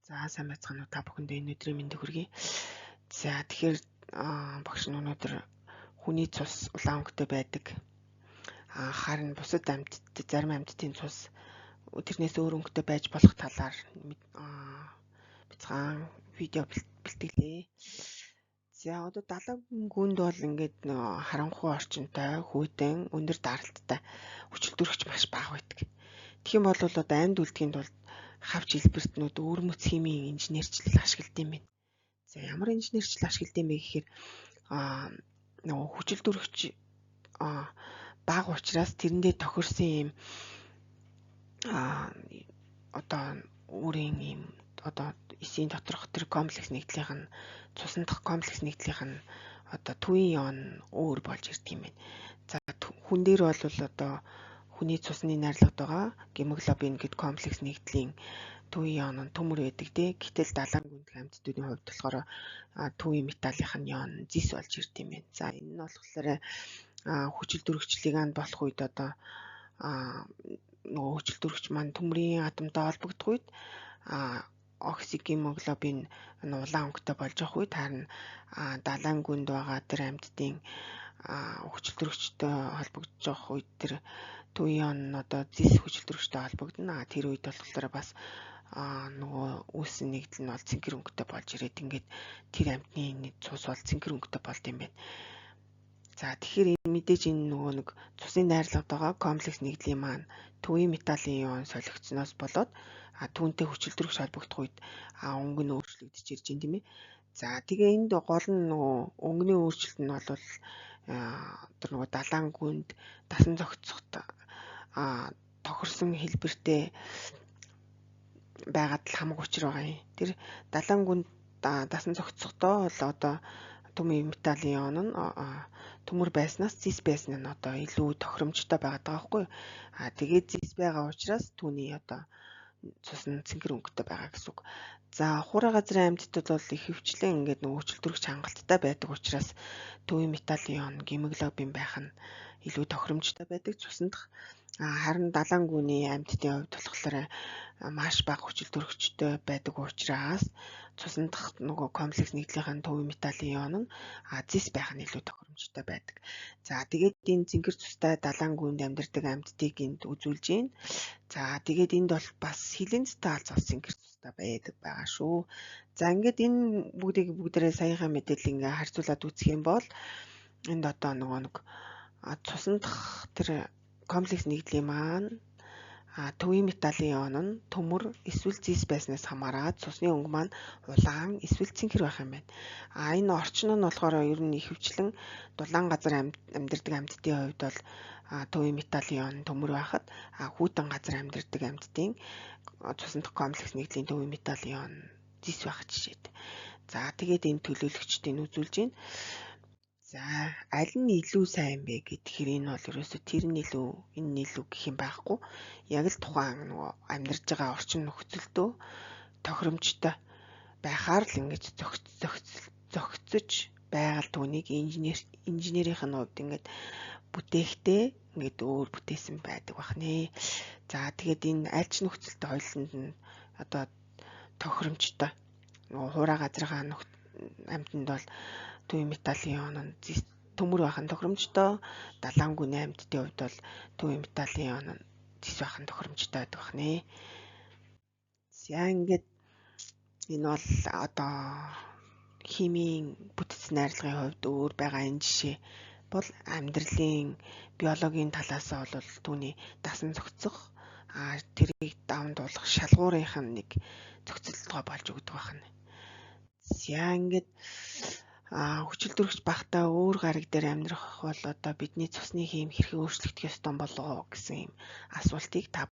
За сайн байцгаана уу та бүхэндээ энэ өдрийн мэндийг хүргэе. За тэгэхээр багш нь өнөөдөр хүний цус улаан өнгөтэй байдаг. Харин бусад зарим амьтдын цус тэрнээс өөр өнгөтэй байж болох талаар бяцхан видео бэлтгэлээ. За одоо далайн гүнд бол ингээд харанхуй орчинтой, хүйтэн, өндөр даралттай хүчилтөрөгч маш бага байдаг. Тэгэх юм бол одоо амьд үлдэхийн тулд хавч хэлбэртнүүд өөрмөц химийн инженерчлэл ашигладаг юм байна. За ямар инженерчлэл ашигладаг юм бэ гэхээр нөгөө хүчилтөрөгч бага учраас тэрэндээ тохирсон юм одоо өөрийн юм одоо эсийн доторх тэр комплекс нэгдлийнх нь цусан дахь комплекс нэгдлийнх нь одоо төвийн ион өөр болж ирдэг юм байна. За хүн дээр бол одоо хүний цусны найрлагд байгаа гемоглобин гэд комплекс нэгдлийн төвийн ион нь төмөр байдаг дээ. Гэтэл далайн гүндх амьтдуудын хувьд болохоор төвийн металлынх нь ион зис болж ирдэг юм байна. За энэ нь болохоор хүчилтөрөгчлийг болох үед одоо нөгөө хүчилтөрөгч маань төмрийн атомтой холбогдох үед оксигемоглобин улаан өнгөтэй болж явах үед харин далайн гүнд байгаа тэр амьтдын хүчилтөрөгчтэй холбогдож явах үед тэр төвийн ион нь одоо зис хүчилтөрөгчтэй холбогдно. Тэр үед болохоор бас нөгөө үүссэн нэгдэл нь бол цэнхэр өнгөтэй болж ирээд ингээд тэр амьтны цус бол цэнхэр өнгөтэй болд юм байна. За тэгэхээр энэ мэдээж энэ нөгөө нэг цусын найрлагд байгаа комплекс нэгдлийн маань төвийн металлын ион солигдсноос болоод түүнтэй хүчилтөрөгч холбогдох үед өнгө нь өөрчлөгдөж ирж байна тийм ээ. За тэгээ энд гол нь нөгөө өнгөний өөрчлөлт нь бол тэр нөгөө далайн гүнд дасан зохицоход тохирсон хэлбэртэй байгаад л хамаг учир байгаа юм. Тэр далайн гүнд дасан зохицохдоо бол одоо төвийн металлын ион нь төмөр байснаас зис байсан нь одоо илүү тохиромжтой байгаад байгаа байхгүй юу? Тэгээд зис байгаа учраас түүний одоо цус нь цэнхэр өнгөтэй байгаа гэсэн үг. За хуурай газрын амьтдад бол ихэвчлэн ингээд нөгөө хүчилтөрөгч хангалттай байдаг учраас төвийн металлын ион гемоглобин байх нь илүү тохиромжтой байдаг цусандх. Харин далайн гүний амьтдын хувьд болохоор маш бага хүчилтөрөгчтэй байдаг учраас цусандх нөгөө комплекс нэгдлийнхэн төвийн металлын ион нь зис байх нь илүү тохиромжтой байдаг. За тэгээд энэ цэнхэр цустай далайн гүнд амьдардаг амьтдыг энд үзүүлж байна. За тэгээд энд бол бас хилэнцтэй алц бас цэнхэр цустай байдаг байгаа шүү. За ингээд энэ бүгдээрээ саяхан мэдээлэл ингээ харьцуулаад үзэх юм бол энд одоо нөгөө нэг цусандх тэр комплекс нэгдлийн маань төвийн металлын ион нь төмөр эсвэл зис байснаас хамаарат цусны өнгө маань улаан эсвэл цэнхэр байх юм байна. Энэ орчин нь болохоор ер нь ихэвчлэн дулаан газар амьдардаг амьтдын хувьд бол төвийн металлын ион төмөр байхад хүйтэн газар амьдардаг амьтдын цусандх комплекс нэгдлийн төвийн металлын ион зис байх жишээд. За тэгээд энэ төлөөлөгчдийг үзүүлж байна. За аль нь илүү сайн бэ гэхээр энэ бол ерөөсөө тэр нь илүү энэ нь илүү гэх юм байхгүй. Яг л тухайн нөгөө амьдарч байгаа орчин нөхцөлдөө тохиромжтой байхаар л ингэж зохицож байгаль түүнийг инженерийнх нь хувьд ингэж бүтээхтэй ингэж өөр бүтээсэн байдаг бахнэ. За тэгээд энэ аль ч нөхцөлтэй хоёуланд нь одоо тохиромжтой нөгөө хуурай газрын амьтанд бол төвийн металлын ион нь төмөр байх нь тохиромжтой, далайн гүний амьтдын хувьд бол төвийн металлын ион нь зис байх нь тохиромжтой байдаг бахнэ. За ингээд энэ бол одоо химийн бүтц найрлагын хувьд өөр байгаа энэ жишээ бол амьдралын биологийн талаас бол түүний дасан зохицох тэрийг даван туулах шалгуурынх нь нэг зохицолтгой болж өгдөг байна. За ингээд хүчилтөрөгч багтаа өөр гариг дээр амьдрах бол одоо бидний цусны хийм хэрхэн өөрчлөгдөх ёстой болов гэсэн юм асуултыг та